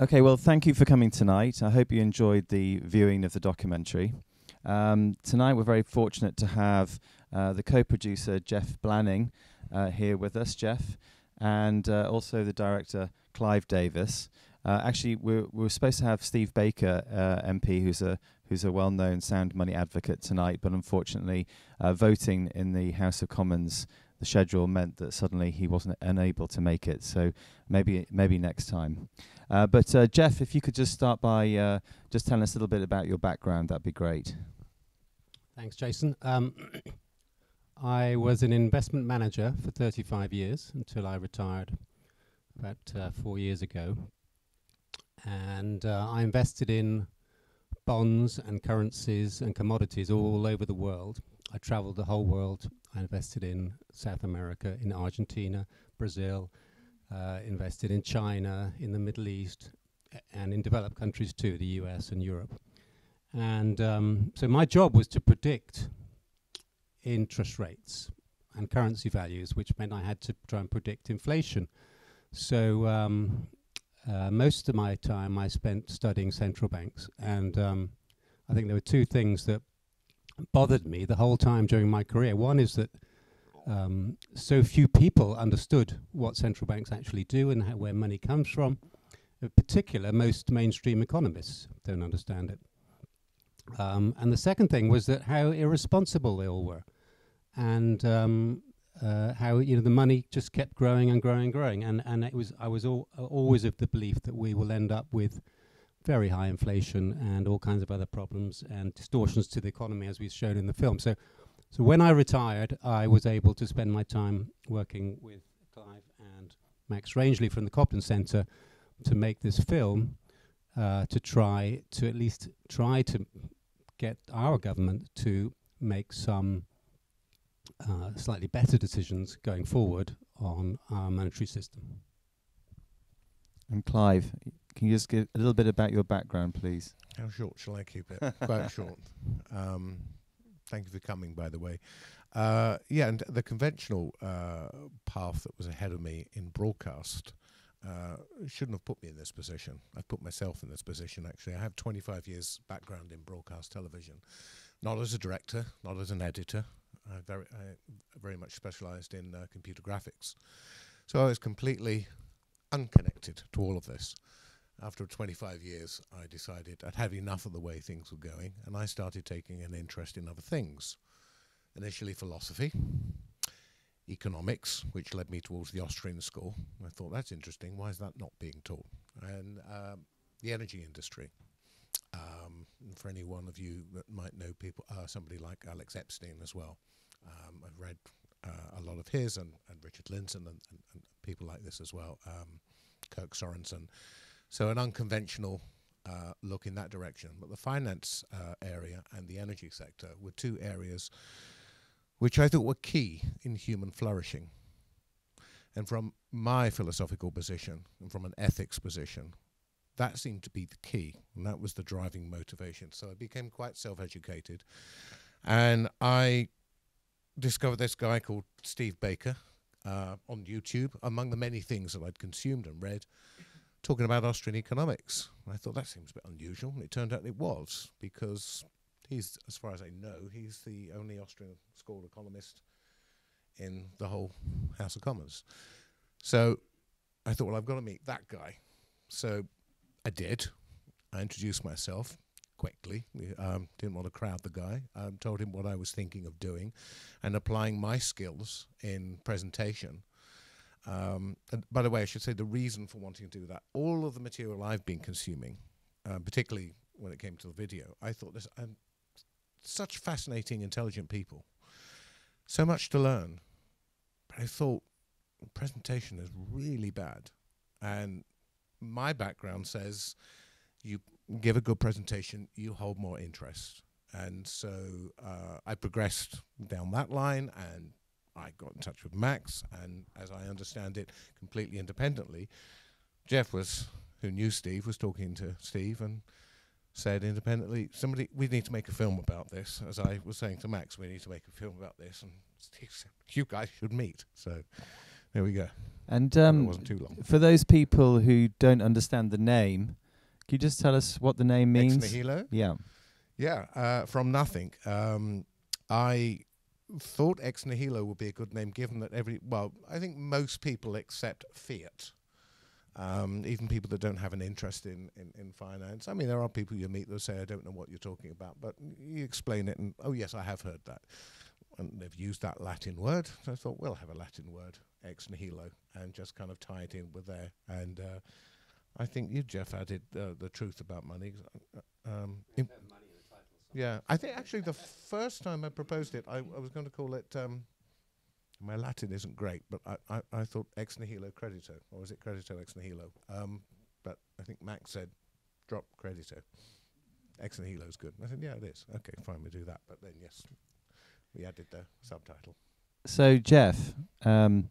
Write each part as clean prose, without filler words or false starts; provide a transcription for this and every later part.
Okay, well, thank you for coming tonight. I hope you enjoyed the viewing of the documentary. Tonight, we're very fortunate to have the co-producer, Geoff Blanning, here with us, Geoff, and also the director, Clive Davis. Actually, we were supposed to have Steve Baker, MP, who's a well-known sound money advocate tonight, but unfortunately, voting in the House of Commons, the schedule meant that suddenly he wasn't unable to make it. So maybe next time. But Geoff, if you could just start by just telling us a little bit about your background, that'd be great. Thanks, Jason. I was an investment manager for 35 years until I retired about 4 years ago. And I invested in bonds and currencies and commodities all over the world. I traveled the whole world. I invested in South America, in Argentina, Brazil, invested in China, in the Middle East, and in developed countries too, the US and Europe. And so my job was to predict interest rates and currency values, which meant I had to try and predict inflation. So most of my time I spent studying central banks. And I think there were two things that bothered me the whole time during my career. One is that so few people understood what central banks actually do and where money comes from. In particular, most mainstream economists don't understand it. And the second thing was that how irresponsible they all were, and how the money just kept growing and growing and growing. And I was always of the belief that we will end up with very high inflation and all kinds of other problems and distortions to the economy, as we've shown in the film. So when I retired, I was able to spend my time working with Clive and Max Rangeley from the Cobden Centre to make this film, to try to get our government to make some slightly better decisions going forward on our monetary system. And Clive, can you just give a little bit about your background, please? How short shall I keep it? Quite short. Thank you for coming, by the way. Yeah, and the conventional path that was ahead of me in broadcast shouldn't have put me in this position. I've put myself in this position, actually. I have 25 years background in broadcast television, not as a director, not as an editor. I very much specialised in computer graphics. So I was completely unconnected to all of this. After 25 years, I decided I'd had enough of the way things were going, and I started taking an interest in other things. Initially philosophy, economics, which led me towards the Austrian school. I thought, that's interesting, why is that not being taught? And the energy industry. For any one of you that might know people, somebody like Alex Epstein as well. I've read a lot of his and Richard Linson and people like this as well, Kirk Sorensen. So an unconventional look in that direction. But the finance area and the energy sector were two areas which I thought were key in human flourishing. And from my philosophical position and from an ethics position, that seemed to be the key, and that was the driving motivation. So I became quite self-educated, and I discovered this guy called Steve Baker on YouTube, among the many things that I'd consumed and read, talking about Austrian economics. I thought that seems a bit unusual, and it turned out it was, because he's, as far as I know, he's the only Austrian school economist in the whole House of Commons. So I thought, well, I've got to meet that guy. So I did. I introduced myself quickly. Didn't want to crowd the guy. Told him what I was thinking of doing and applying my skills in presentation. And by the way, I should say the reason for wanting to do that, all of the material I've been consuming, particularly when it came to the video, I thought this, such fascinating, intelligent people, so much to learn. But I thought presentation is really bad. And my background says you give a good presentation, you hold more interest. And so I progressed down that line, and I got in touch with Max, and as I understand it, completely independently, Geoff who knew Steve, was talking to Steve and said independently, we need to make a film about this. As I was saying to Max, we need to make a film about this. And Steve said, you guys should meet. So There we go. And It wasn't too long. for those people who don't understand the name, can you just tell us what the name means? Ex nihilo? Yeah. Yeah, from nothing. I thought ex nihilo would be a good name, given that I think most people accept fiat. Even people that don't have an interest in finance. I mean, there are people you meet that say, I don't know what you're talking about, but you explain it and, oh yes, I have heard that. And they've used that Latin word. So I thought, we'll have a Latin word, ex nihilo, and just kind of tie it in with there. And I think you, Geoff, added the truth about money. Yeah, I think actually the first time I proposed it, I was going to call it, my Latin isn't great, but I thought ex nihilo credito, or was it credito ex nihilo? But I think Max said, drop credito. Ex nihilo is good. I said, yeah, it is. Okay, fine, we'll do that. But then, yes, we added the subtitle. So, Geoff, today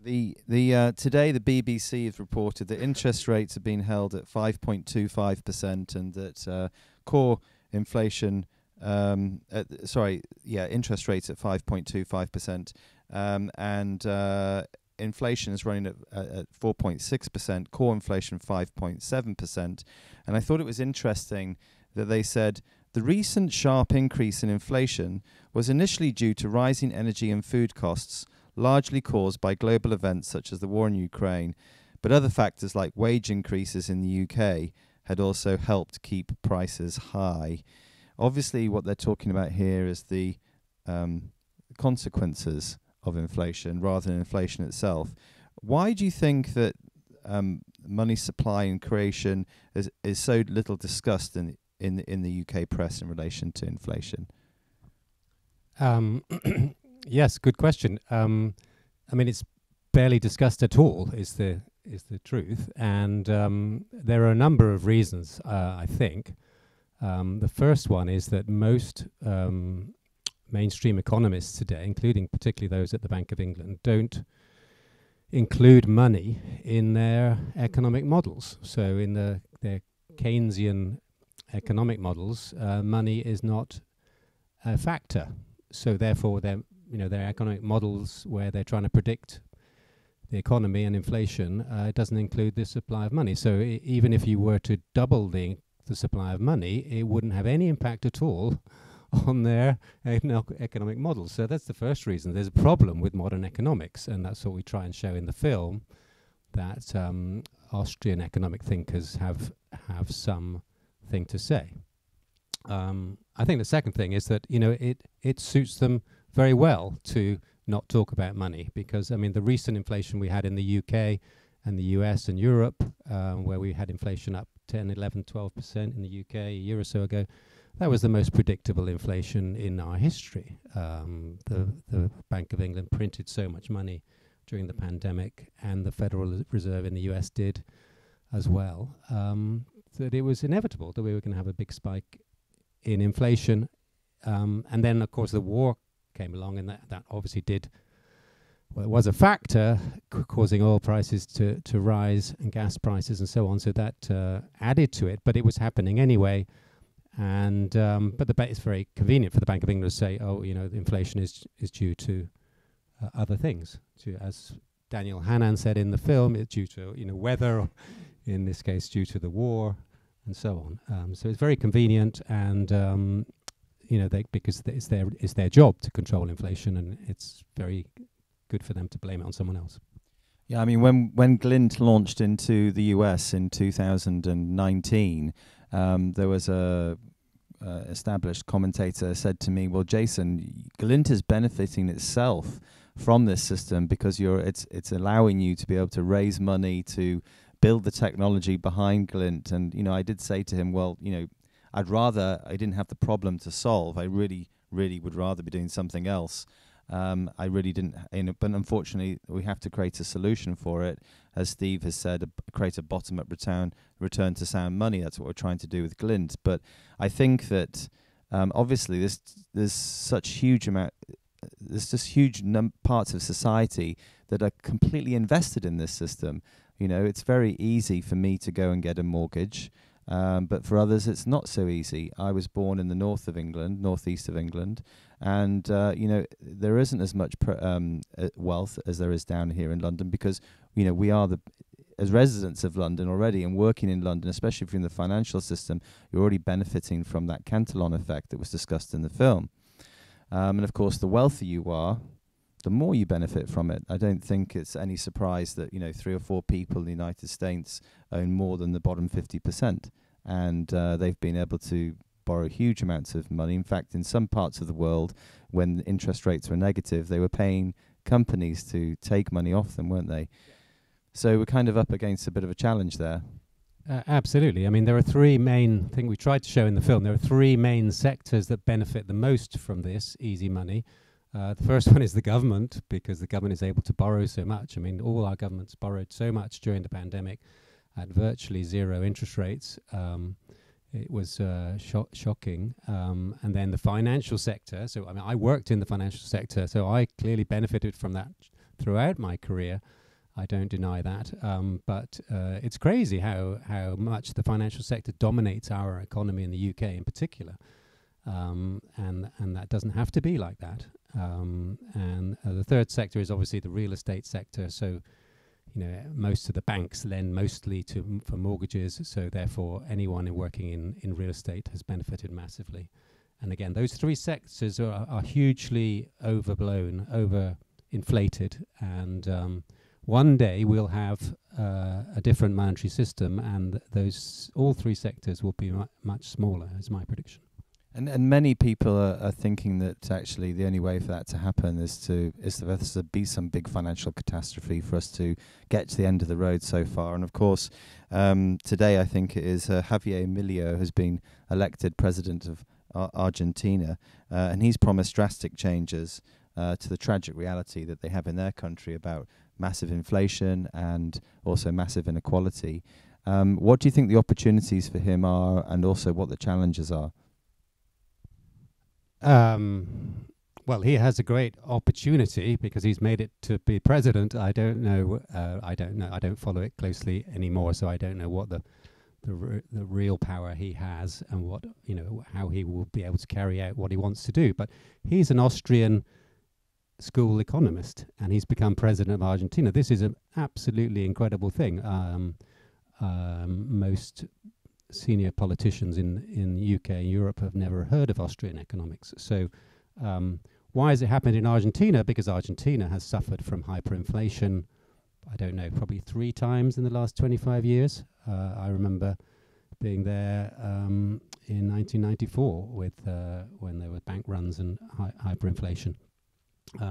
the BBC has reported that interest rates have been held at 5.25% and that core inflation, interest rates at 5.25%, and inflation is running at 4.6%, core inflation 5.7%. And I thought it was interesting that they said the recent sharp increase in inflation was initially due to rising energy and food costs, largely caused by global events such as the war in Ukraine, but other factors like wage increases in the UK had also helped keep prices high. Obviously, what they're talking about here is the consequences of inflation rather than inflation itself. Why do you think that money supply and creation is so little discussed in the UK press in relation to inflation? Yes, good question. I mean, it's barely discussed at all, is the truth, and there are a number of reasons. I think the first one is that most mainstream economists today, including particularly those at the Bank of England, don't include money in their economic models. So in their Keynesian economic models, money is not a factor. So therefore, their economic models where they're trying to predict the economy and inflation doesn't include the supply of money. So even if you were to double the supply of money, it wouldn't have any impact at all on their economic models. So that's the first reason. There's a problem with modern economics, and that's what we try and show in the film, that Austrian economic thinkers have something to say. I think the second thing is that it suits them very well to not talk about money, because I mean the recent inflation we had in the UK and the US and Europe, where we had inflation up 10, 11, 12% in the UK a year or so ago, that was the most predictable inflation in our history. The Bank of England printed so much money during the pandemic, and the Federal Reserve in the US did as well, that it was inevitable that we were going to have a big spike in inflation. And then, of course, the war came along, and that obviously it was a factor causing oil prices to rise and gas prices and so on. So that added to it, but it was happening anyway. And but it's very convenient for the Bank of England to say, inflation is due to other things. As Daniel Hannan said in the film, it's due to weather, or in this case due to the war, and so on. So it's very convenient, and because it's their job to control inflation, and it's very good for them to blame it on someone else. Yeah, I mean, when Glint launched into the US in 2019, there was a established commentator said to me, "Well, Jason, Glint is benefiting itself from this system because it's allowing you to be able to raise money to build the technology behind Glint." And I did say to him, "Well, I didn't have the problem to solve. I really, really would rather be doing something else." I really didn't, but unfortunately, we have to create a solution for it. As Steve has said, create a bottom-up return to sound money. That's what we're trying to do with Glint. But I think that obviously there's just huge parts of society that are completely invested in this system. It's very easy for me to go and get a mortgage. But for others, it's not so easy. I was born in the northeast of England, And there isn't as much wealth as there is down here in London, because we are as residents of London already and working in London, especially from the financial system, you're already benefiting from that Cantillon effect that was discussed in the film. And of course, the wealthier you are, the more you benefit from it. I don't think it's any surprise that 3 or 4 people in the United States own more than the bottom 50%, and they've been able to borrow huge amounts of money. In fact, in some parts of the world, when interest rates were negative, they were paying companies to take money off them, weren't they? So we're kind of up against a bit of a challenge there. Absolutely. I mean, there are 3 main things we tried to show in the film. There are 3 main sectors that benefit the most from this easy money. The first one is the government, because the government is able to borrow so much. I mean, all our governments borrowed so much during the pandemic at virtually 0 interest rates. It was shocking. And then the financial sector. So, I mean, I worked in the financial sector, so I clearly benefited from that throughout my career. I don't deny that. But it's crazy how much the financial sector dominates our economy in the UK in particular. And that doesn't have to be like that. And the third sector is obviously the real estate sector. So, most of the banks lend mostly for mortgages. So therefore, anyone working in real estate has benefited massively. And again, those 3 sectors are hugely overblown, overinflated. And one day we'll have a different monetary system, and all 3 sectors will be much smaller, is my prediction. And many people are thinking that actually the only way for that to happen is for there to be some big financial catastrophe for us to get to the end of the road so far. And of course, today I think it is Javier Milei has been elected president of Argentina, and he's promised drastic changes to the tragic reality that they have in their country about massive inflation and also massive inequality. What do you think the opportunities for him are, and also what the challenges are? Well, he has a great opportunity because he's made it to be president. I don't know. I don't follow it closely anymore, so I don't know what the real power he has and what how he will be able to carry out what he wants to do. But he's an Austrian school economist, and he's become president of Argentina. This is an absolutely incredible thing. Most senior politicians in the UK and Europe have never heard of Austrian economics. So why has it happened in Argentina? Because Argentina has suffered from hyperinflation, I don't know, probably 3 times in the last 25 years. I remember being there in 1994 when there were bank runs and hyperinflation.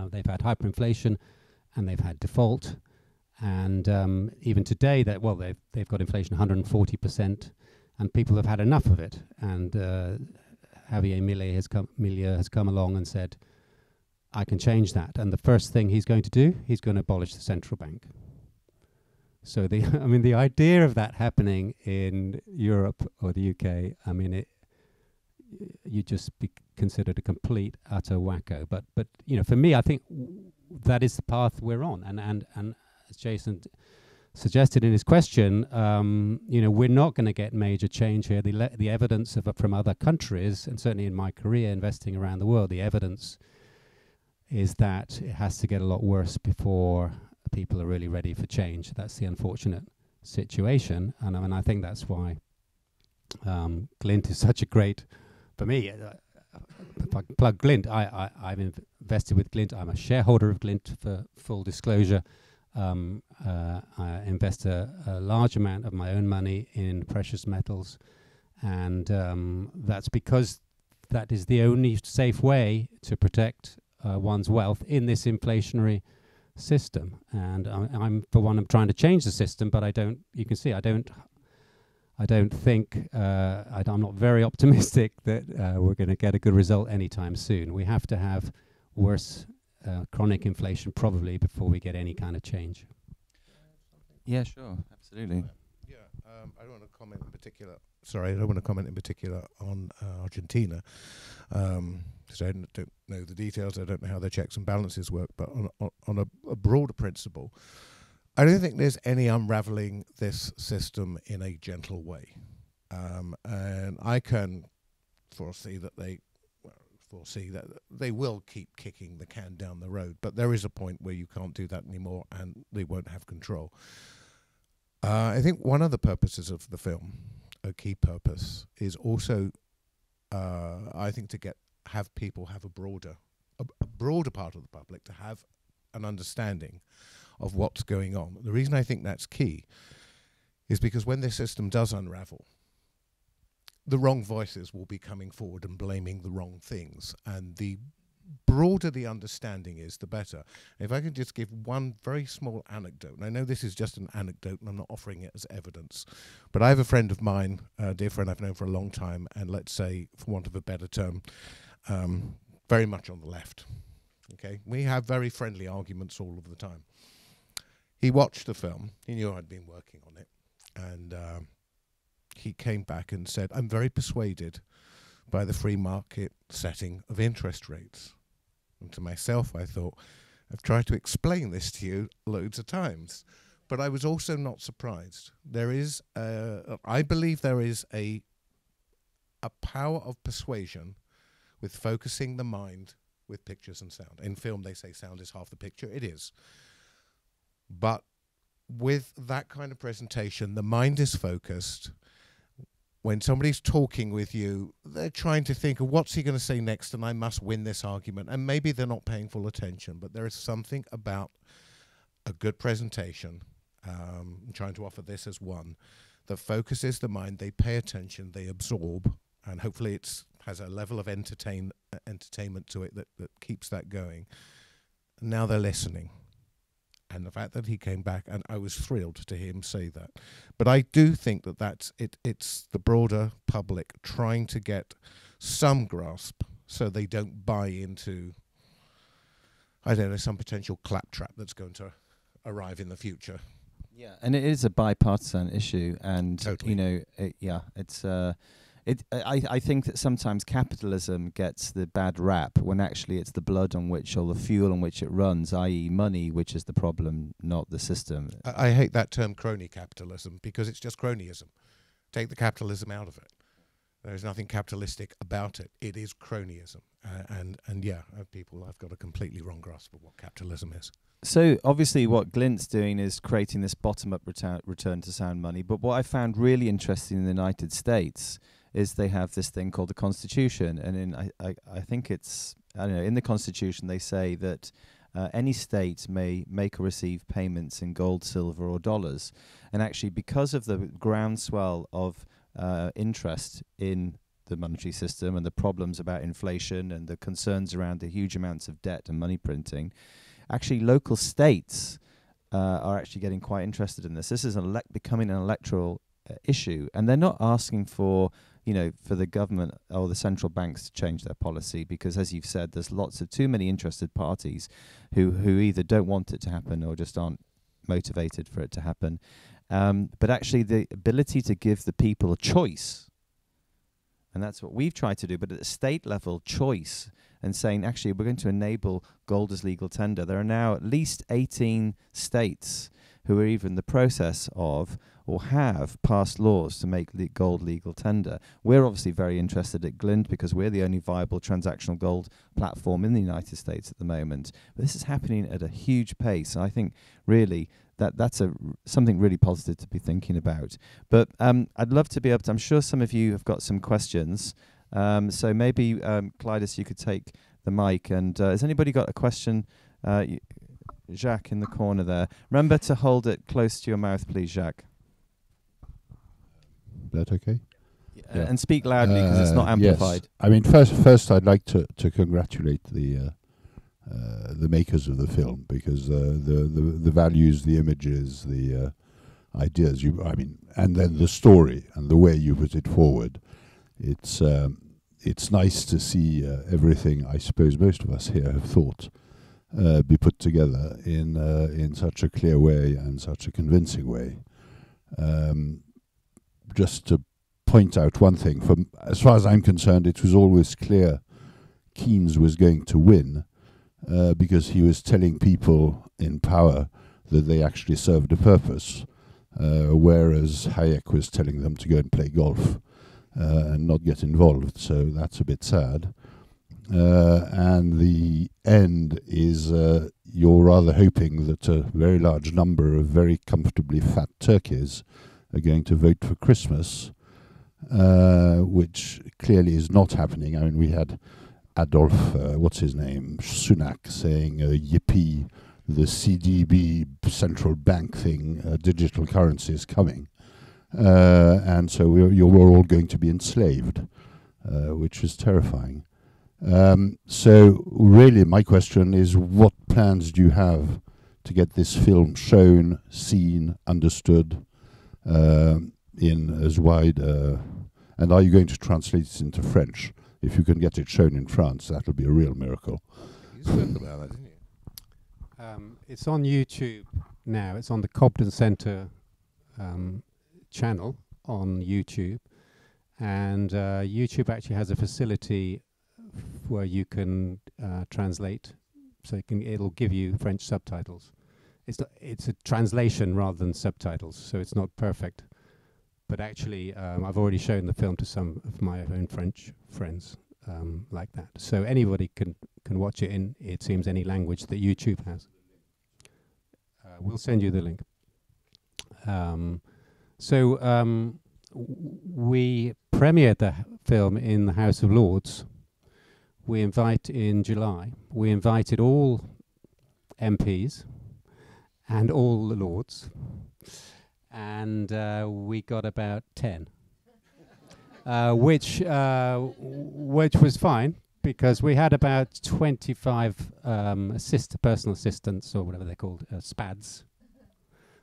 They've had hyperinflation and they've had default. And even today, they've got inflation 140%. And people have had enough of it. And Javier Milei has come along and said, I can change that. And the first thing he's going to do, he's going to abolish the central bank. So the idea of that happening in Europe or the UK, you'd just be considered a complete, utter wacko. But for me, I think that is the path we're on. And as Jason suggested in his question, we're not going to get major change here. The evidence from other countries, and certainly in my career investing around the world, the evidence is that it has to get a lot worse before people are really ready for change. That's the unfortunate situation, and I think that's why Glint is such a great, for me, if I can plug Glint, I've invested with Glint. I'm a shareholder of Glint, for full disclosure. I invest a large amount of my own money in precious metals, and that's because that is the only safe way to protect one's wealth in this inflationary system. And I'm trying to change the system, but I don't think I'm not very optimistic that we're going to get a good result anytime soon. We have to have worse chronic inflation probably before we get any kind of change. Yeah, sure, absolutely. I don't want to comment in particular. Sorry, I don't want to comment in particular on Argentina, because I don't know the details. I don't know how their checks and balances work. But on a broader principle, I don't think there's any unraveling this system in a gentle way, and I can foresee that foresee that they will keep kicking the can down the road, but there is a point where you can't do that anymore and they won't have control. I think one of the purposes of the film, a key purpose, is also, I think, to have people have a broader part of the public to have an understanding of what's going on. The reason I think that's key is because when this system does unravel, the wrong voices will be coming forward and blaming the wrong things. And the broader the understanding is, the better. If I can just give one very small anecdote, and I know this is just an anecdote and I'm not offering it as evidence, but I have a friend of mine, a dear friend I've known for a long time, and let's say, for want of a better term, very much on the left. Okay, we have very friendly arguments all of the time. He watched the film, he knew I'd been working on it, and he came back and said, I'm very persuaded by the free market setting of interest rates. And to myself, I thought, I've tried to explain this to you loads of times. But I was also not surprised. There is, I believe there is a power of persuasion with focusing the mind with pictures and sound. In film, they say sound is half the picture. It is. But with that kind of presentation, the mind is focused. When somebody's talking with you, they're trying to think of what's he going to say next, and I must win this argument. And maybe they're not paying full attention, but there is something about a good presentation, I'm trying to offer this as one, that focuses the mind, they pay attention, they absorb, and hopefully it has a level of entertainment to it that keeps that going. And now they're listening. And the fact that he came back, and I was thrilled to hear him say that. But I do think that that's it. It's the broader public trying to get some grasp so they don't buy into, I don't know, some potential claptrap that's going to arrive in the future. Yeah, and it is a bipartisan issue, and Totally. you know, it's. I think that sometimes capitalism gets the bad rap when actually it's the blood on which, or the fuel on which it runs, i.e. money, which is the problem, not the system. I hate that term crony capitalism because it's just cronyism. Take the capitalism out of it. There's nothing capitalistic about it. It is cronyism. And yeah, people have got a completely wrong grasp of what capitalism is. So obviously what Glint's doing is creating this bottom-up return to sound money. But what I found really interesting in the United States is they have this thing called the Constitution. And I think it's, I don't know, in the Constitution they say that any state may make or receive payments in gold, silver or dollars. And actually because of the groundswell of interest in the monetary system and the problems about inflation and the concerns around the huge amounts of debt and money printing, actually local states are actually getting quite interested in this. This is becoming an electoral issue, and they're not asking for, you know, for the government or the central banks to change their policy, because as you've said, there's lots of too many interested parties who either don't want it to happen or just aren't motivated for it to happen. But actually the ability to give the people a choice, and that's what we've tried to do, but at the state level, choice, and saying, actually, we're going to enable gold as legal tender. There are now at least 18 states who are either in the process of or have passed laws to make gold legal tender. We're obviously very interested at Glint because we're the only viable transactional gold platform in the United States at the moment. But this is happening at a huge pace, and I think really that's something really positive to be thinking about. But I'd love to be able to, I'm sure some of you have got some questions. So maybe, Clives, you could take the mic. And has anybody got a question? Jacques in the corner there. Remember to hold it close to your mouth, please, Jacques. That okay? Yeah. And speak loudly because it's not amplified. Yes. I mean, first I'd like to congratulate the makers of the film, because the values, the images, the ideas, and then the story and the way you put it forward. It's nice to see everything I suppose most of us here have thought be put together in such a clear way and such a convincing way. Just to point out one thing, as far as I'm concerned, it was always clear Keynes was going to win because he was telling people in power that they actually served a purpose, whereas Hayek was telling them to go and play golf and not get involved. So that's a bit sad. and the end is you're rather hoping that a very large number of very comfortably fat turkeys are going to vote for Christmas, which clearly is not happening. I mean, we had Adolf, what's his name, Sunak, saying, yippee, the CDB central bank thing, digital currency is coming. And so we're all going to be enslaved, which is terrifying. So really my question is, what plans do you have to get this film shown, seen, understood, in as wide... and are you going to translate it into French? If you can get it shown in France, that'll be a real miracle. You spoke about that, didn't you? It's on YouTube now. It's on the Cobden Centre channel on YouTube. And YouTube actually has a facility where you can translate. So it'll give you French subtitles. It's a translation rather than subtitles, so it's not perfect. But actually, I've already shown the film to some of my own French friends like that. So anybody can watch it in, it seems, any language that YouTube has. We'll send you the link. We premiered the film in the House of Lords. In July, we invited all MPs and all the Lords, and we got about 10, which was fine, because we had about 25 personal assistants, or whatever they're called, SPADs,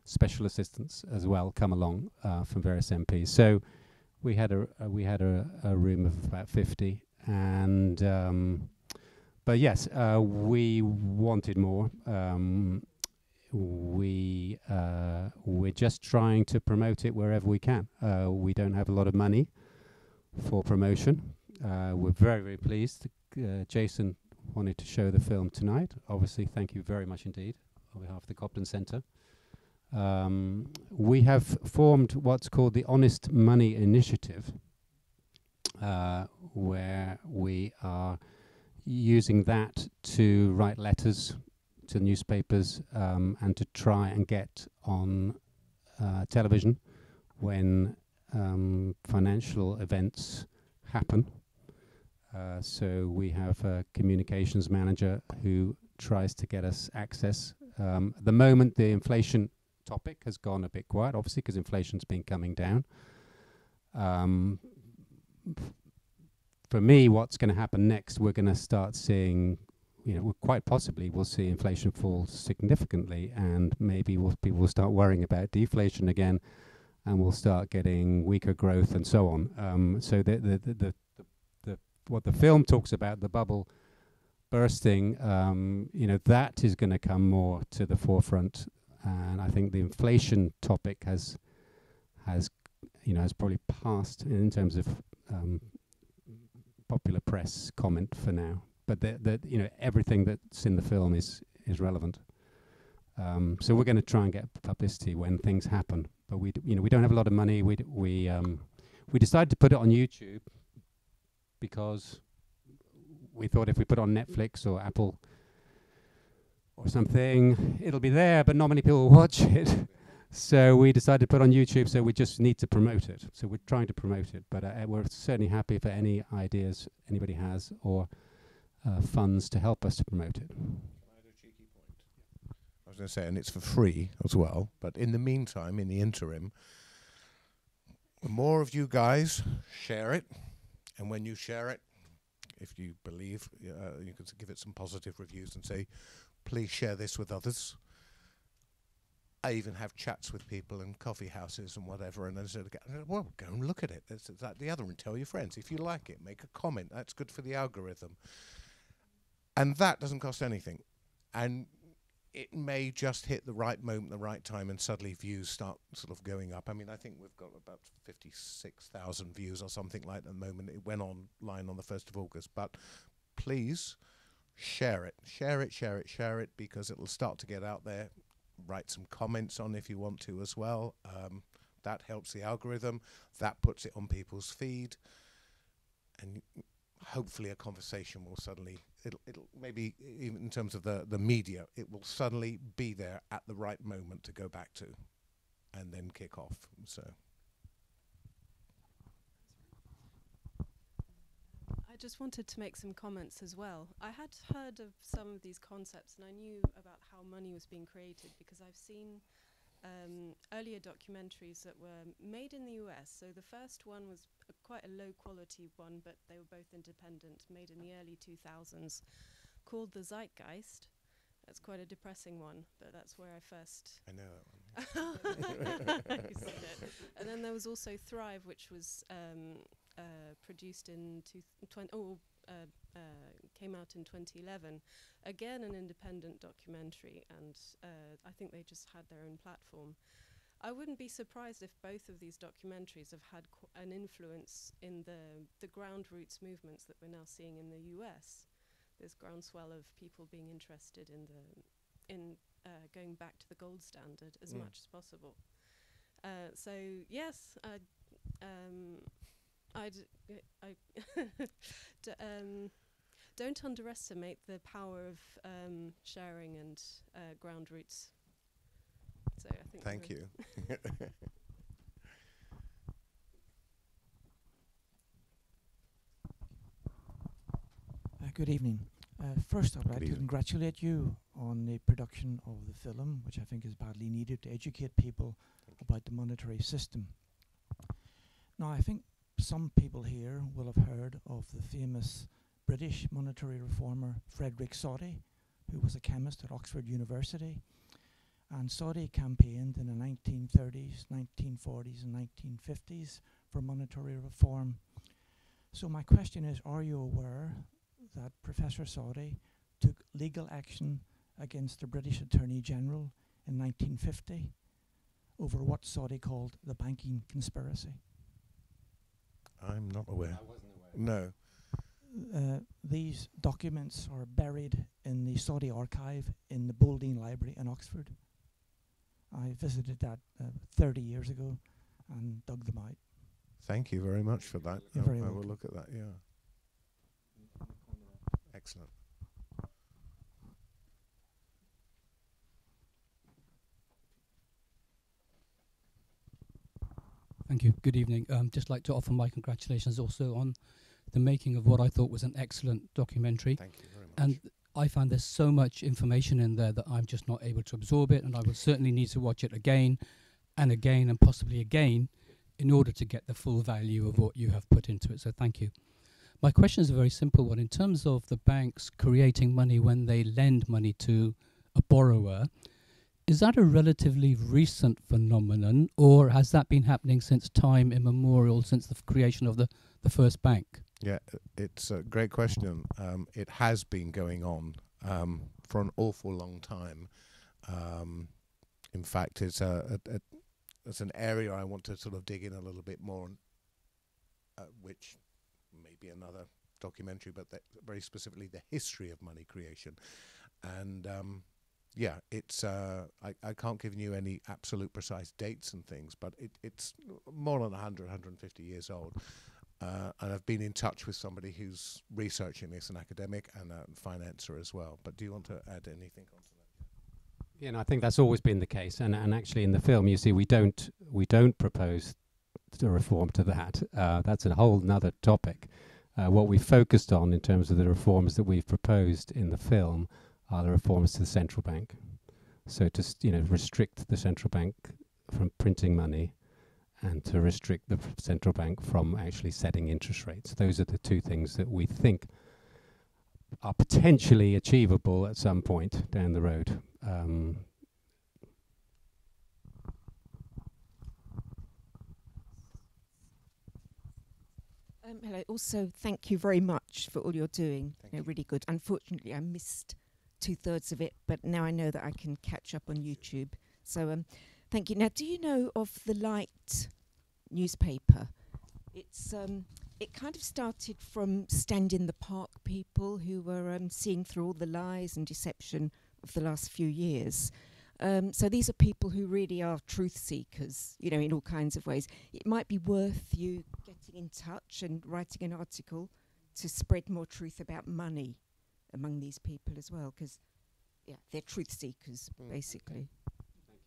special assistants as well, come along from various MPs. So we had a room of about 50, and but yes, we wanted more. We're just trying to promote it wherever we can. We don't have a lot of money for promotion. We're very, very pleased. Jason wanted to show the film tonight. Obviously, thank you very much indeed on behalf of the Cobden Centre. We have formed what's called the Honest Money Initiative, where we are using that to write letters to newspapers and to try and get on television when financial events happen. So we have a communications manager who tries to get us access. At the moment, the inflation topic has gone a bit quiet, obviously, because inflation's been coming down. For me, what's going to happen next, we're going to start seeing, quite possibly we'll see inflation fall significantly, and maybe people will start worrying about deflation again, and we'll start getting weaker growth and so on. So what the film talks about, the bubble bursting, that is going to come more to the forefront. And I think the inflation topic has probably passed in terms of popular press comment for now. But everything that's in the film is relevant. So we're going to try and get publicity when things happen. But we don't have a lot of money. We decided to put it on YouTube because we thought if we put it on Netflix or Apple or something, it'll be there, but not many people will watch it. So we decided to put it on YouTube, so we just need to promote it. So we're trying to promote it, but we're certainly happy for any ideas anybody has or funds to help us to promote it. Can I add a cheeky point? I was going to say, and it's for free as well, but in the meantime, in the interim, the more of you guys share it, and when you share it, if you believe, you can give it some positive reviews and say, please share this with others. I even have chats with people in coffee houses and whatever, and I said, well, go and look at it. This, that, the other, and tell your friends. If you like it, make a comment. That's good for the algorithm. And that doesn't cost anything. And it may just hit the right moment, the right time, and suddenly views start sort of going up. I mean, I think we've got about 56,000 views or something like that at the moment. It went online on the 1st of August. But please share it, because it'll start to get out there. Write some comments on if you want to as well. That helps the algorithm. That puts it on people's feed. And hopefully a conversation will suddenly, it'll maybe even in terms of the media, it will suddenly be there at the right moment to go back to and then kick off. So I just wanted to make some comments as well. I had heard of some of these concepts, and I knew about how money was being created because I've seen earlier documentaries that were made in the US. So the first one was quite a low quality one, but they were both independent, made in the early 2000s, called the Zeitgeist. That's quite a depressing one, but that's where I first... I know that one. You've seen it. And then there was also Thrive, which was produced in came out in 2011. Again, an independent documentary, and I think they just had their own platform. I wouldn't be surprised if both of these documentaries have had an influence in the ground roots movements that we're now seeing in the US. There's groundswell of people being interested in going back to the gold standard as much as possible. So yes, don't underestimate the power of sharing and ground roots. So I think. Thank you. Good evening. First, I'd like to congratulate you on the production of the film, which I think is badly needed to educate people about the monetary system. Now, I think some people here will have heard of the famous British monetary reformer Frederick Sai, who was a chemist at Oxford University. And Sai campaigned in the 1930s, 1940s and 1950s for monetary reform. So my question is, are you aware that Professor Sai took legal action against the British Attorney General in 1950 over what Sai called the banking conspiracy? I'm not aware. I wasn't aware. No. These documents are buried in the Saudi archive in the Boulding Library in Oxford. I visited that 30 years ago and dug them out. Thank you very much for that. You're very I will welcome. look at that, yeah. Excellent. Thank you. Good evening. Just like to offer my congratulations also on the making of what I thought was an excellent documentary. Thank you very much. And I find there's so much information in there that I'm just not able to absorb it, and I will certainly need to watch it again and again and possibly again in order to get the full value of what you have put into it. So thank you. My question is a very simple one. In terms of the banks creating money when they lend money to a borrower, is that a relatively recent phenomenon, or has that been happening since time immemorial, since the creation of the first bank? Yeah, it's a great question. It has been going on for an awful long time. In fact, it's an area I want to sort of dig in a little bit more on, which may be another documentary, but very specifically the history of money creation. And yeah, it's I can't give you any absolute precise dates and things, but it's more than 100, 150 years old. And I've been in touch with somebody who's researching this, an academic and a financer as well. But do you want to add anything onto that? Yeah, and I think that's always been the case. And actually, in the film, you see, we don't propose to reform to that. That's a whole nother topic. What we focused on in terms of the reforms that we've proposed in the film are the reforms to the central bank. So to restrict the central bank from printing money, and to restrict the central bank from actually setting interest rates. Those are the two things that we think are potentially achievable at some point down the road. Hello. Also, thank you very much for all you're doing. Really good. Unfortunately, I missed 2/3 of it, but now I know that I can catch up on YouTube. So thank you. Now, do you know of the Light newspaper? It's it kind of started from Stand in the Park people who were seeing through all the lies and deception of the last few years. So these are people who really are truth seekers, in all kinds of ways. It might be worth you getting in touch and writing an article to spread more truth about money among these people as well, because they're truth seekers basically.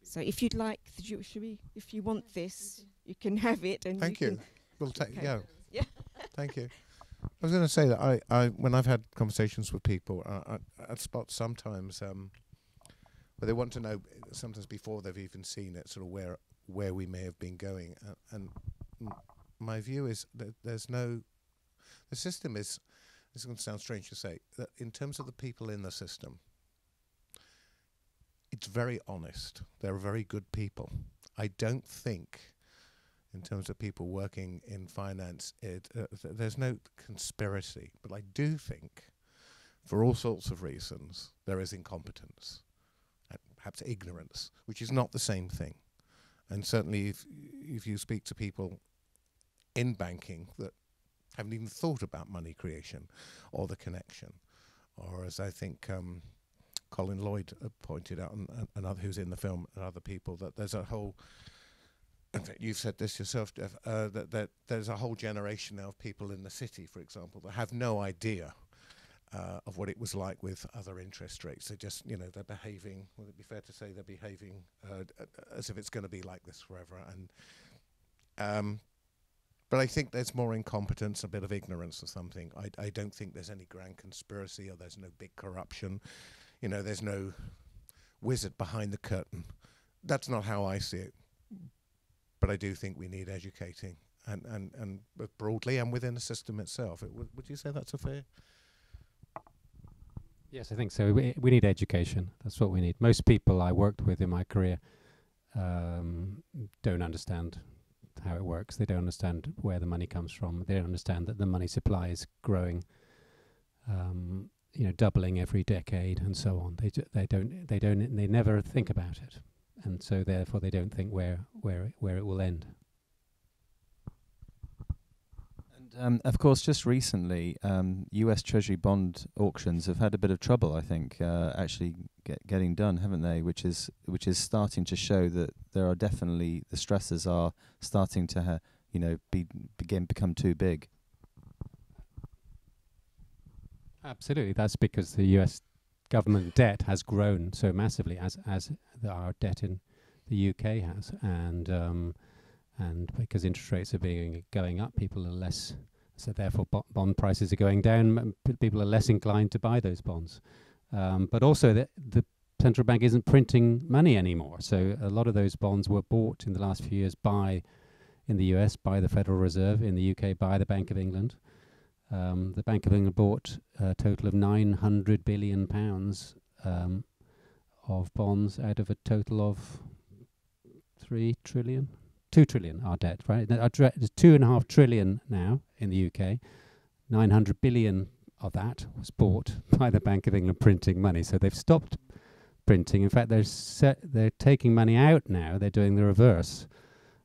So if you'd like, if you want this, you can have it. And thank you. We'll take. Okay. Yeah. Yeah. Thank you. I was going to say that I when I've had conversations with people, I spot sometimes where they want to know, sometimes before they've even seen it, sort of where we may have been going. And my view is that the system is, this is going to sound strange to say, that in terms of the people in the system, it's very honest. They're very good people. I don't think, in terms of people working in finance, there's no conspiracy. But I do think, for all sorts of reasons, there is incompetence, and perhaps ignorance, which is not the same thing. And certainly if you speak to people in banking that haven't even thought about money creation or the connection, or as I think Colin Lloyd pointed out, and other who's in the film, and other people, that there's a whole, in fact, you've said this yourself, Geoff, that there's a whole generation now of people in the city, for example, that have no idea of what it was like with other interest rates. They just, they're behaving, would it be fair to say they're behaving as if it's going to be like this forever. And but I think there's more incompetence, a bit of ignorance or something. I don't think there's any grand conspiracy, or there's no big corruption. There's no wizard behind the curtain. That's not how I see it. But I do think we need educating, and broadly and within the system itself. Would you say that's a fair? Yes, I think so. We need education. That's what we need. Most people I worked with in my career don't understand how it works. They don't understand where the money comes from. They don't understand that the money supply is growing, doubling every decade and so on. They never think about it, and so therefore they don't think where it will end. And of course, just recently, U.S. Treasury bond auctions have had a bit of trouble, I think, actually getting done, haven't they? Which is starting to show that there are definitely, the stresses are starting to become too big. Absolutely, that's because the U.S. government debt has grown so massively, as our debt in the UK has, and because interest rates are going up, people are less. So therefore, bond prices are going down. People are less inclined to buy those bonds. But also, the central bank isn't printing money anymore. So a lot of those bonds were bought in the last few years in the US, by the Federal Reserve, in the UK, by the Bank of England. The Bank of England bought a total of £900 billion of bonds out of a total of 3 trillion. 2 trillion, our debt, right? Our debt is 2.5 trillion now in the UK. 900 billion of that was bought by the Bank of England printing money. So they've stopped printing. In fact, they're taking money out now. They're doing the reverse,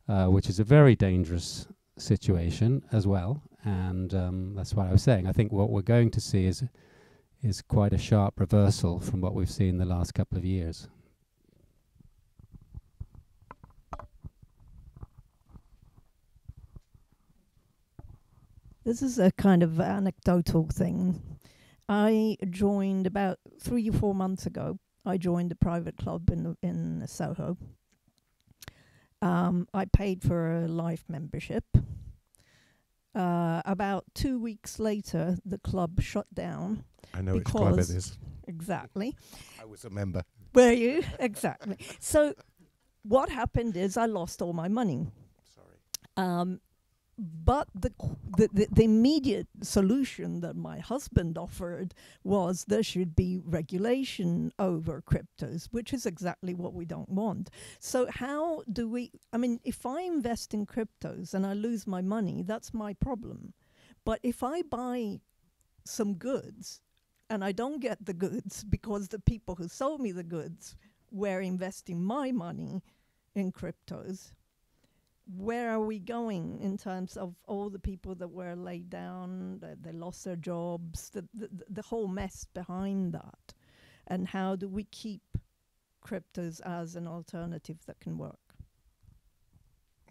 which is a very dangerous situation as well. And that's what I was saying. I think what we're going to see is quite a sharp reversal from what we've seen the last couple of years. This is a kind of anecdotal thing. I joined about 3 or 4 months ago. I joined a private club in Soho. I paid for a life membership. About 2 weeks later, the club shut down. I know which club it is. Exactly. I was a member. Were you? Exactly. So what happened is I lost all my money. Sorry. But the immediate solution that my husband offered was there should be regulation over cryptos, which is exactly what we don't want. So how do we, if I invest in cryptos and I lose my money, that's my problem. But if I buy some goods and I don't get the goods because the people who sold me the goods were investing my money in cryptos, where are we going in terms of all the people that were laid down, they lost their jobs, the whole mess behind that? And how do we keep cryptos as an alternative that can work?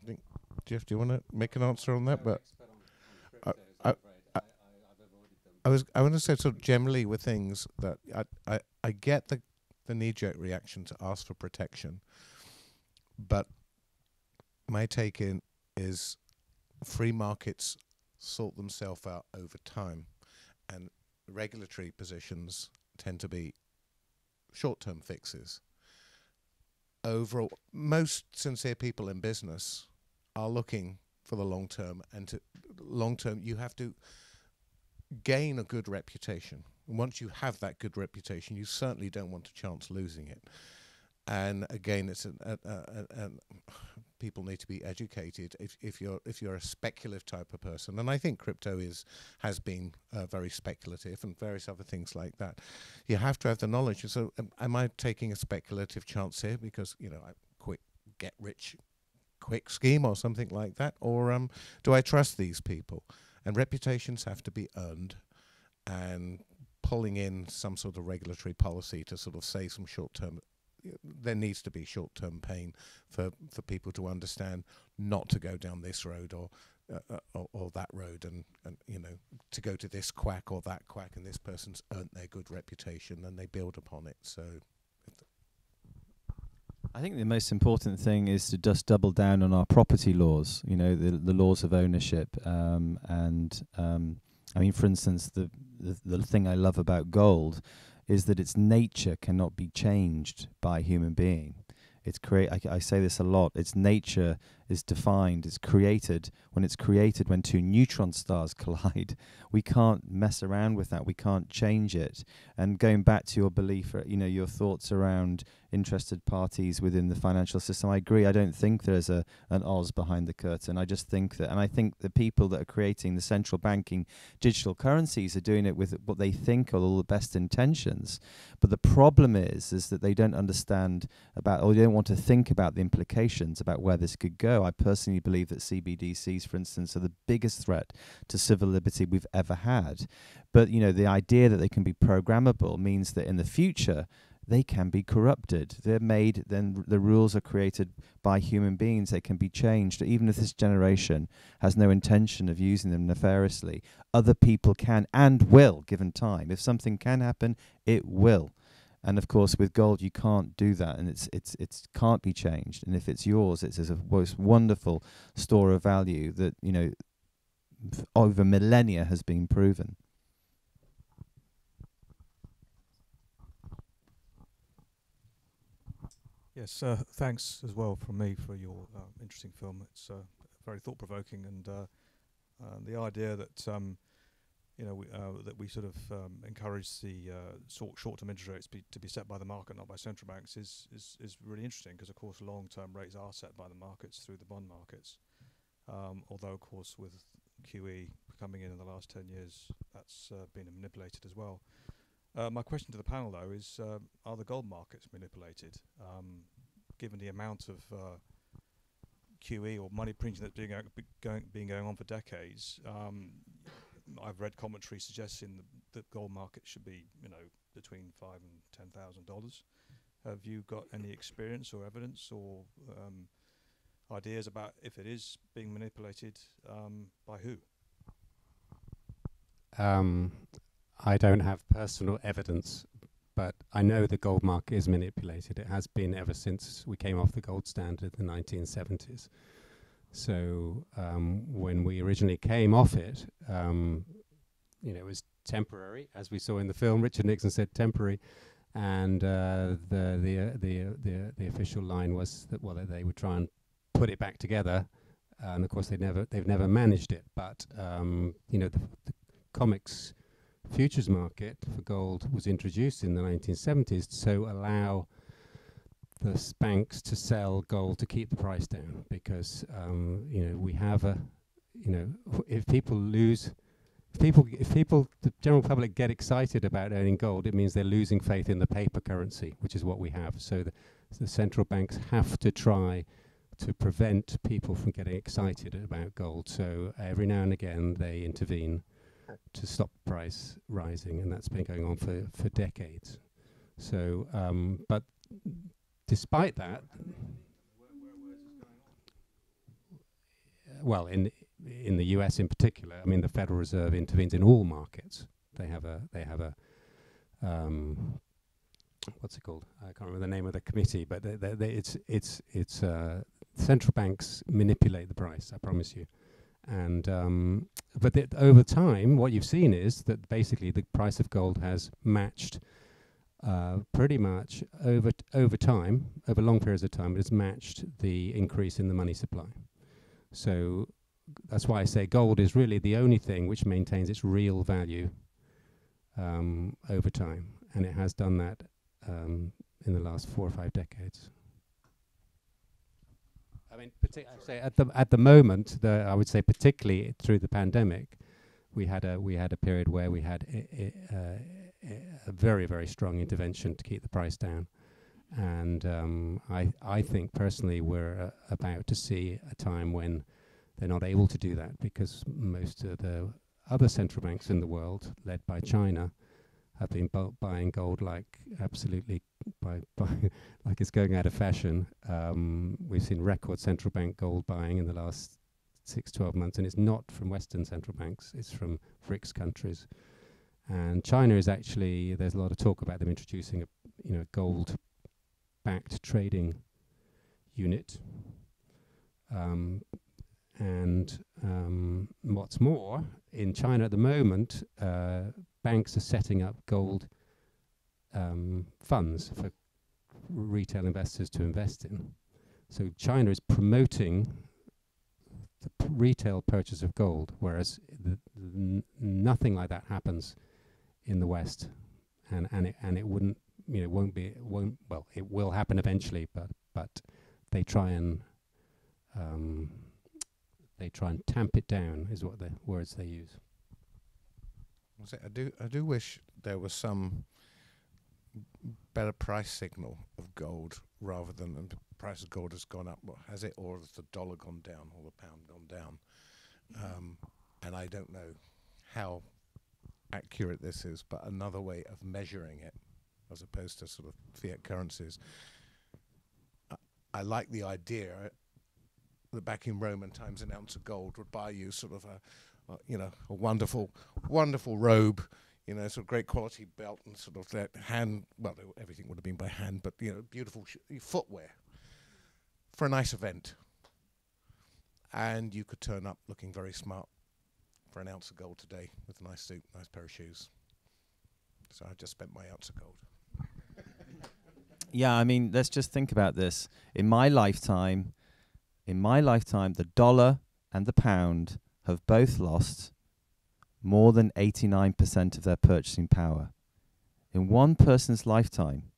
I think, Geoff, do you want to make an answer on that? But I've avoided I want to say sort of generally with things that I get the knee-jerk reaction to ask for protection, but my take in is free markets sort themselves out over time, and regulatory positions tend to be short-term fixes. Overall, most sincere people in business are looking for the long term, and to long term you have to gain a good reputation. And once you have that good reputation, you certainly don't want a chance losing it. And again, it's people need to be educated if you're a speculative type of person, and I think crypto has been very speculative, and various other things like that. You have to have the knowledge. So, am I taking a speculative chance here because a quick get rich quick scheme or something like that, or do I trust these people? And reputations have to be earned, and pulling in some sort of regulatory policy to sort of say some short-term, there needs to be short-term pain for people to understand not to go down this road or that road, and to go to this quack or that quack, and this person's earned their good reputation and they build upon it. So I think the most important thing is to just double down on our property laws, the laws of ownership. I mean, for instance, the thing I love about gold is that its nature cannot be changed by a human being. It's I say this a lot. Its nature is defined. It's created. When two neutron stars collide, we can't mess around with that. We can't change it. And going back to your belief, your thoughts around interested parties within the financial system, I agree. I don't think there's an Oz behind the curtain. I just think that, and I think the people that are creating the central banking digital currencies are doing it with what they think are all the best intentions. But the problem is that they don't understand about, or they don't want to think about the implications about where this could go. I personally believe that CBDCs, for instance, are the biggest threat to civil liberty we've ever had. But, the idea that they can be programmable means that in the future, they can be corrupted. They're made, then the rules are created by human beings. They can be changed. Even if this generation has no intention of using them nefariously, other people can and will, given time. If something can happen, it will. And of course, with gold, you can't do that, and it's can't be changed. And if it's yours, it's a most wonderful store of value that over millennia has been proven. Yes, thanks as well from me for your interesting film. It's very thought-provoking, and the idea that that we sort of encourage the short-term interest rates to be set by the market, not by central banks, is really interesting, because of course long-term rates are set by the markets through the bond markets. Although of course with QE coming in the last 10 years, that's been manipulated as well. My question to the panel, though, is are the gold markets manipulated? Given the amount of QE or money printing that's been going on for decades, I've read commentary suggesting that gold market should be, between $5,000 and $10,000. Have you got any experience or evidence or ideas about if it is being manipulated, by who? I don't have personal evidence, but I know the gold market is manipulated. It has been ever since we came off the gold standard in the 1970s. So when we originally came off it, it was temporary, as we saw in the film. Richard Nixon said temporary, and the official line was that they would try and put it back together, and of course they've never managed it. But the COMEX futures market for gold was introduced in the 1970s to allow the banks to sell gold to keep the price down, because we have if the general public get excited about owning gold, it means they're losing faith in the paper currency, which is what we have. So the central banks have to try to prevent people from getting excited about gold. So every now and again they intervene to stop price rising, and that's been going on for decades. So, but despite that, well, in the US in particular, I mean, the Federal Reserve intervenes in all markets, They have a what's it called? I can't remember the name of the committee, but it's central banks manipulate the price. I promise you. And but over time, what you've seen is that basically the price of gold has matched pretty much over time, over long periods of time, it's matched the increase in the money supply. So that's why I say gold is really the only thing which maintains its real value over time, and it has done that in the last 4 or 5 decades. I mean, I'd say at the moment, I would say particularly through the pandemic, we had a period where we had a very, very strong intervention to keep the price down, and I think personally we're about to see a time when they're not able to do that, because most of the other central banks in the world, led by China, have been buying gold like absolutely like it's going out of fashion. We've seen record central bank gold buying in the last 6-12 months, and it's not from Western central banks, it's from BRICS countries. And China is actually, there's a lot of talk about them introducing a gold-backed trading unit. What's more, in China at the moment, banks are setting up gold funds for retail investors to invest in. So China is promoting the retail purchase of gold, whereas nothing like that happens in the West, and it wouldn't, it will happen eventually, but they try and tamp it down, is what the words they use. I do wish there was some better price signal of gold, rather than the price of gold has gone up. What has it, or has the dollar gone down, or the pound gone down? And I don't know how accurate this is, but another way of measuring it, as opposed to sort of fiat currencies. I like the idea that back in Roman times, an ounce of gold would buy you sort of a wonderful robe, sort of great quality belt, and sort of that hand. Well, everything would have been by hand, but beautiful footwear for a nice event, and you could turn up looking very smart for an ounce of gold today with a nice suit, nice pair of shoes. So I've just spent my ounce of gold. Yeah, I mean, let's just think about this. In my lifetime, the dollar and the pound have both lost more than 89% of their purchasing power. In one person's lifetime.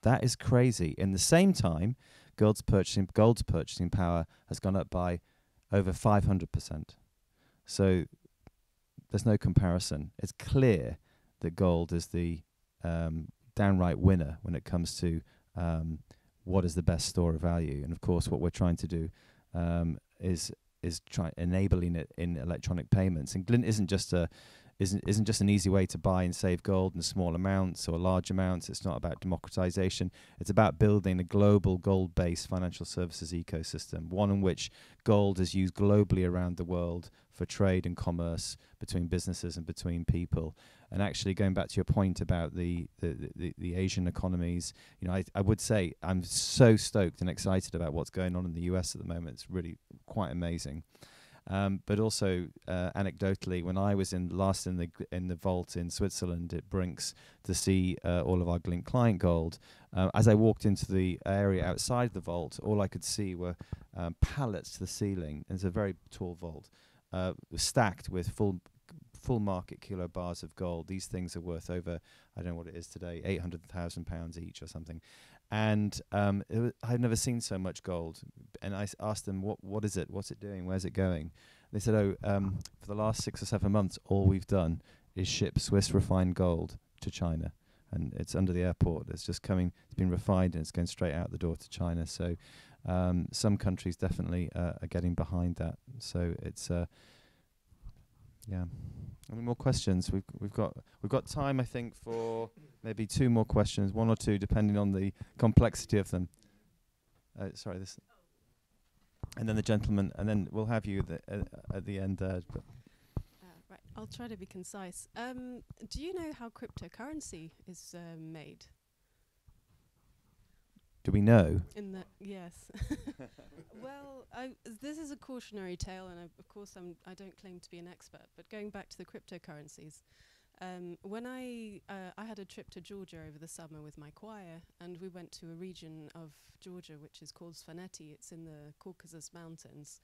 That is crazy. In the same time, gold's purchasing power has gone up by over 500%. So there's no comparison. It's clear that gold is the downright winner when it comes to what is the best store of value. And of course, what we're trying to do is enabling it in electronic payments. And Glint isn't just an easy way to buy and save gold in small amounts or large amounts. It's not about democratization. It's about building a global gold-based financial services ecosystem, one in which gold is used globally around the world for trade and commerce between businesses and between people. And actually, going back to your point about the Asian economies, I would say I'm so stoked and excited about what's going on in the US at the moment. It's really quite amazing. But also, anecdotally, when I was last in the vault in Switzerland at Brinks to see all of our Glint client gold, as I walked into the area outside the vault, all I could see were pallets to the ceiling. And it's a very tall vault, stacked with full market kilo bars of gold. These things are worth over, I don't know what it is today, £800,000 each or something. And I've never seen so much gold. And I asked them, what is it? What's it doing? Where's it going? They said, for the last 6 or 7 months, all we've done is ship Swiss refined gold to China. And it's under the airport. It's just coming, it's been refined, and it's going straight out the door to China. So some countries definitely are getting behind that. So it's, yeah. Any more questions? We've got time, I think, for maybe 2 more questions, 1 or 2, depending on the complexity of them. Sorry, this, and then the gentleman, and then we'll have you at the end. Right. I'll try to be concise. Do you know how cryptocurrency is made? Do we know? Yes. Well, this is a cautionary tale, and of course I don't claim to be an expert. But going back to the cryptocurrencies, when I had a trip to Georgia over the summer with my choir, and we went to a region of Georgia which is called Svaneti. It's in the Caucasus Mountains,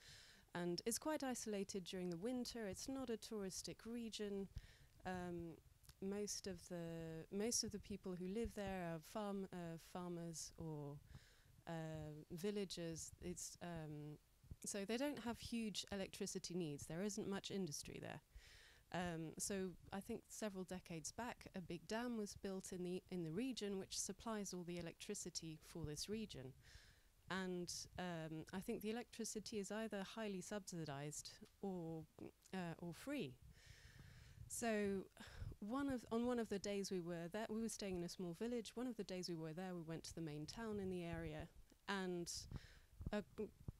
and it's quite isolated during the winter. It's not a touristic region. Most of the people who live there are farmers or villagers. It's so they don't have huge electricity needs. There isn't much industry there. So I think several decades back, a big dam was built in the region, which supplies all the electricity for this region. And I think the electricity is either highly subsidized or free. So on one of the days we were there, we were staying in a small village. One of the days we were there, we went to the main town in the area, and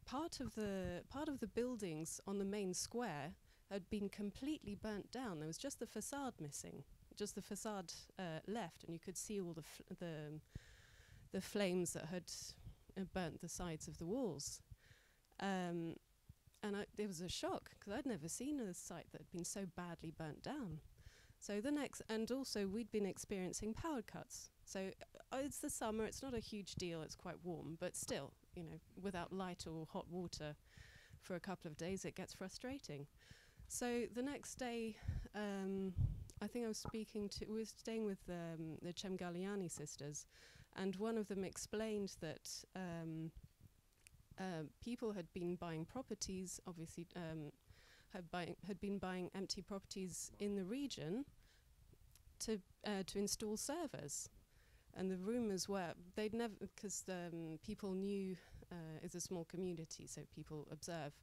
part of the buildings on the main square had been completely burnt down. There was just the facade missing, just the facade left, and you could see all the flames that had burnt the sides of the walls. And it was a shock, because I'd never seen a site that had been so badly burnt down. So and also we'd been experiencing power cuts. So it's the summer, it's not a huge deal, it's quite warm, but still, without light or hot water for a couple of days, it gets frustrating. So the next day, I think we were staying with the Cemgaliani sisters, and one of them explained that people had been buying properties, obviously had been buying empty properties in the region to install servers. And the rumours were they'd never, because people knew it's a small community, so people observe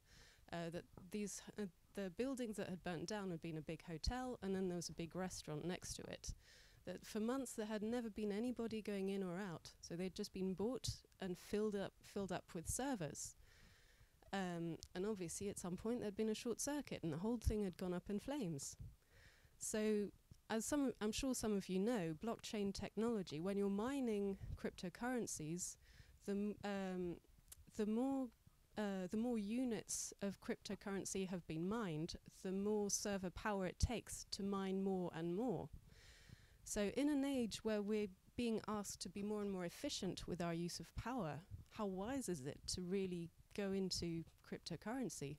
that the buildings that had burnt down had been a big hotel, and then there was a big restaurant next to it. That for months there had never been anybody going in or out, so they'd just been bought and filled up with servers. And obviously at some point there'd been a short circuit and the whole thing had gone up in flames. So I'm sure some of you know, blockchain technology, when you're mining cryptocurrencies, the more units of cryptocurrency have been mined, the more server power it takes to mine more and more. So in an age where we're being asked to be more and more efficient with our use of power, how wise is it to really go into cryptocurrency?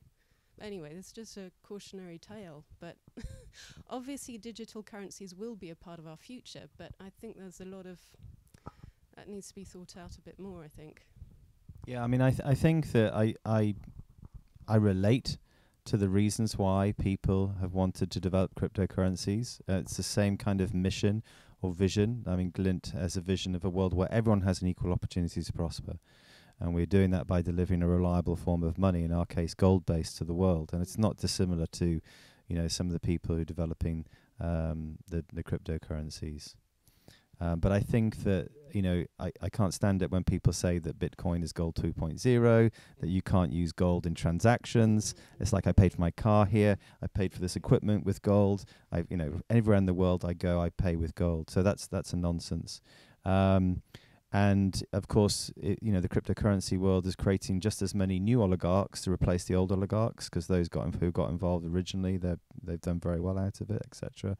Anyway, it's just a cautionary tale, but obviously digital currencies will be a part of our future, but I think there's a lot of that needs to be thought out a bit more, I think. Yeah, I mean, I think that I relate to the reasons why people have wanted to develop cryptocurrencies. It's the same kind of mission or vision. I mean, Glint has a vision of a world where everyone has an equal opportunity to prosper. And we're doing that by delivering a reliable form of money, in our case, gold-based, to the world. And it's not dissimilar to, some of the people who are developing the cryptocurrencies. But I think that, I can't stand it when people say that Bitcoin is gold 2.0, that you can't use gold in transactions. It's like I paid for my car here, I paid for this equipment with gold. Anywhere in the world I go, I pay with gold. So that's a nonsense. And of course, the cryptocurrency world is creating just as many new oligarchs to replace the old oligarchs, because those who got involved originally, they've done very well out of it, etc.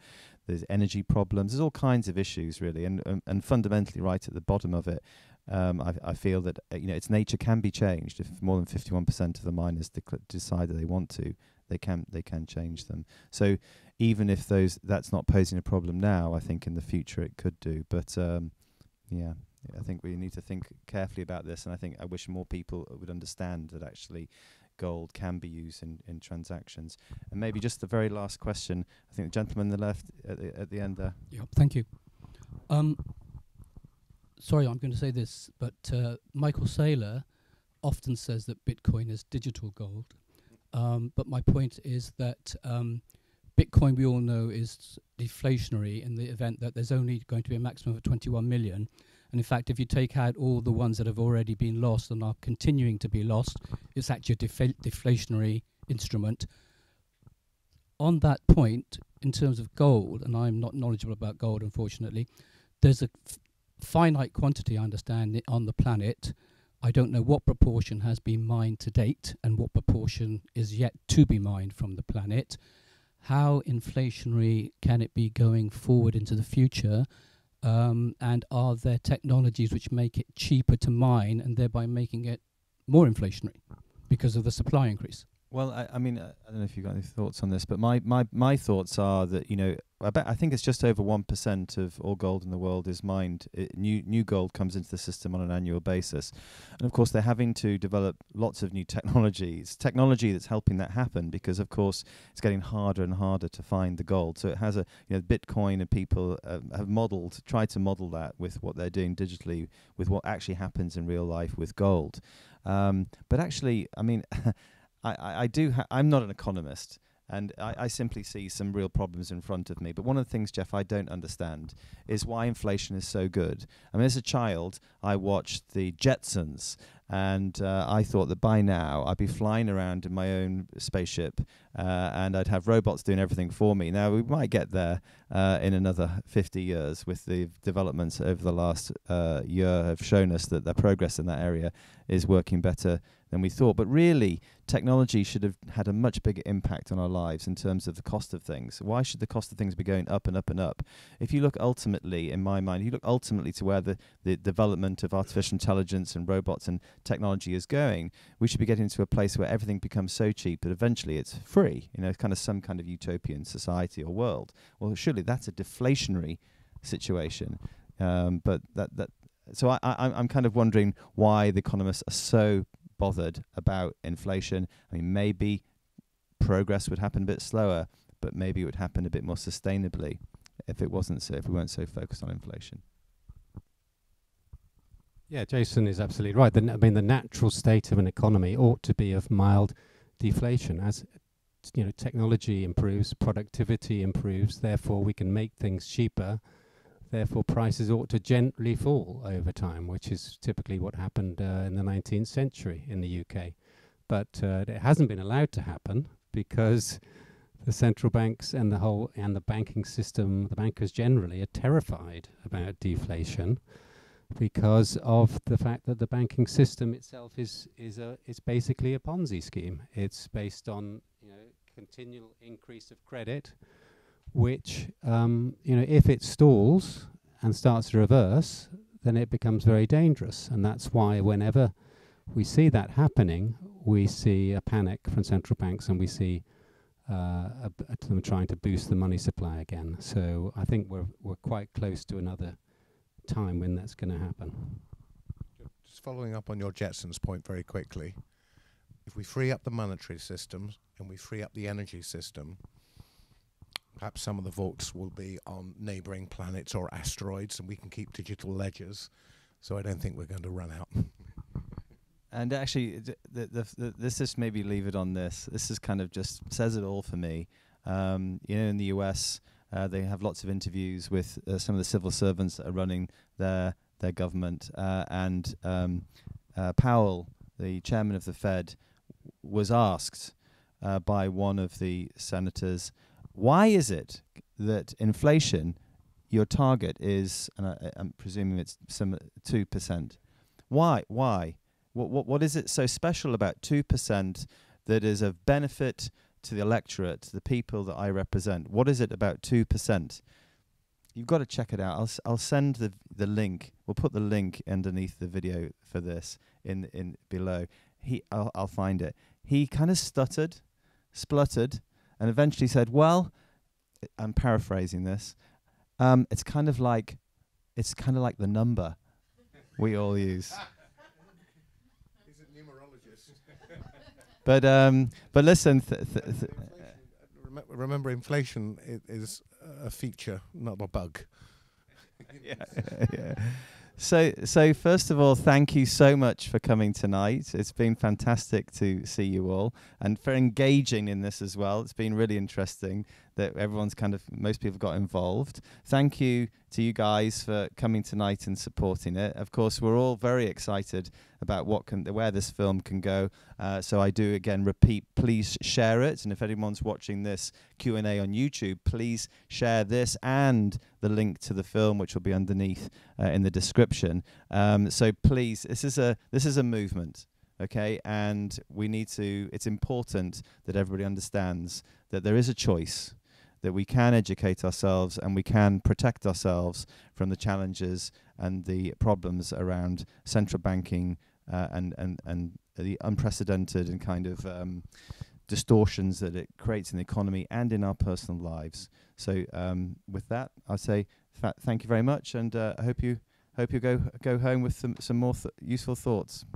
There's energy problems. There's all kinds of issues, really, and fundamentally, right at the bottom of it, I feel that its nature can be changed. If more than 51% of the miners decide that they want to, they can change them. So even if that's not posing a problem now, I think in the future it could do. But yeah. I think we need to think carefully about this, and I wish more people would understand that actually gold can be used in transactions. And maybe just the very last question, I think the gentleman on the left at the end there. Yeah, thank you. Sorry, I'm going to say this, but Michael Saylor often says that Bitcoin is digital gold. But my point is that Bitcoin, we all know, is deflationary in the event that there's only going to be a maximum of 21 million. And in fact, if you take out all the ones that have already been lost and are continuing to be lost, it's actually a deflationary instrument. on that point, in terms of gold, and I'm not knowledgeable about gold, unfortunately, there's a finite quantity, I understand, on the planet. I don't know what proportion has been mined to date and what proportion is yet to be mined from the planet. How inflationary can it be going forward into the future? And are there technologies which make it cheaper to mine and thereby making it more inflationary because of the supply increase? Well, I mean, I don't know if you've got any thoughts on this, but my thoughts are that, you know, I think it's just over 1% of all gold in the world is mined. New gold comes into the system on an annual basis. And of course, they're having to develop lots of new technology that's helping that happen, because of course, it's getting harder and harder to find the gold. So it has a, you know, Bitcoin, and people have tried to model that with what they're doing digitally, with what actually happens in real life with gold. But actually, I mean, I'm not an economist, and I simply see some real problems in front of me. But one of the things, Geoff, I don't understand is why inflation is so good. I mean, as a child, I watched the Jetsons, and I thought that by now I'd be flying around in my own spaceship, and I'd have robots doing everything for me. Now, we might get there in another 50 years with the developments over the last year have shown us that the progress in that area is working better than we thought. But really, technology should have had a much bigger impact on our lives in terms of the cost of things. Why should the cost of things be going up and up and up? If you look ultimately, in my mind, to where the development of artificial intelligence and robots and technology is going, we should be getting to a place where everything becomes so cheap that eventually it's free, you know, kind of some kind of utopian society or world. Well, surely that's a deflationary situation. So I'm kind of wondering why the economists are so bothered about inflation. I mean, maybe progress would happen a bit slower, but maybe it would happen a bit more sustainably if we weren't so focused on inflation. Yeah, Jason is absolutely right. The natural state of an economy ought to be of mild deflation. As you know, technology improves, productivity improves, therefore we can make things cheaper. Therefore, prices ought to gently fall over time, which is typically what happened in the 19th century in the UK. But it hasn't been allowed to happen because the central banks and the banking system, the bankers generally, are terrified about deflation because of the fact that the banking system itself is basically a Ponzi scheme. It's based on, you know, continual increase of credit, which, you know, if it stalls and starts to reverse, then it becomes very dangerous. And that's why whenever we see that happening, we see a panic from central banks, and we see them trying to boost the money supply again. So I think we're quite close to another time when that's going to happen. Just following up on your Jetsons point very quickly, if we free up the monetary system and we free up the energy system, perhaps some of the votes will be on neighbouring planets or asteroids, and we can keep digital ledgers. So I don't think we're going to run out. And actually, let's just maybe leave it on this. This is kind of just says it all for me. You know, in the US, they have lots of interviews with some of the civil servants that are running their government. And Powell, the chairman of the Fed, was asked by one of the senators, why is it that inflation, your target is, and I'm presuming it's 2%. Why? What is it so special about 2% that is of benefit to the electorate, to the people that I represent? What is it about 2%? You've got to check it out. I'll send the link. We'll put the link underneath the video for this in below. I'll find it. He kind of stuttered, spluttered, and eventually said, well, I'm paraphrasing this, it's kind of like the number we all use. He's a numerologist. But listen, remember, inflation is a feature, not a bug. yeah. So first of all, thank you so much for coming tonight. It's been fantastic to see you all, and for engaging in this as well. It's been really interesting that most people got involved. Thank you to you guys for coming tonight and supporting it. Of course, we're all very excited about where this film can go. So I do again repeat, please share it, and if anyone's watching this Q&A on YouTube, please share this and the link to the film, which will be underneath in the description. So please, this is a movement. Okay, and it's important that everybody understands that there is a choice, that we can educate ourselves and we can protect ourselves from the challenges and the problems around central banking and the unprecedented and kind of distortions that it creates in the economy and in our personal lives. So with that, I'll say thank you very much, and I hope you go home with some more useful thoughts.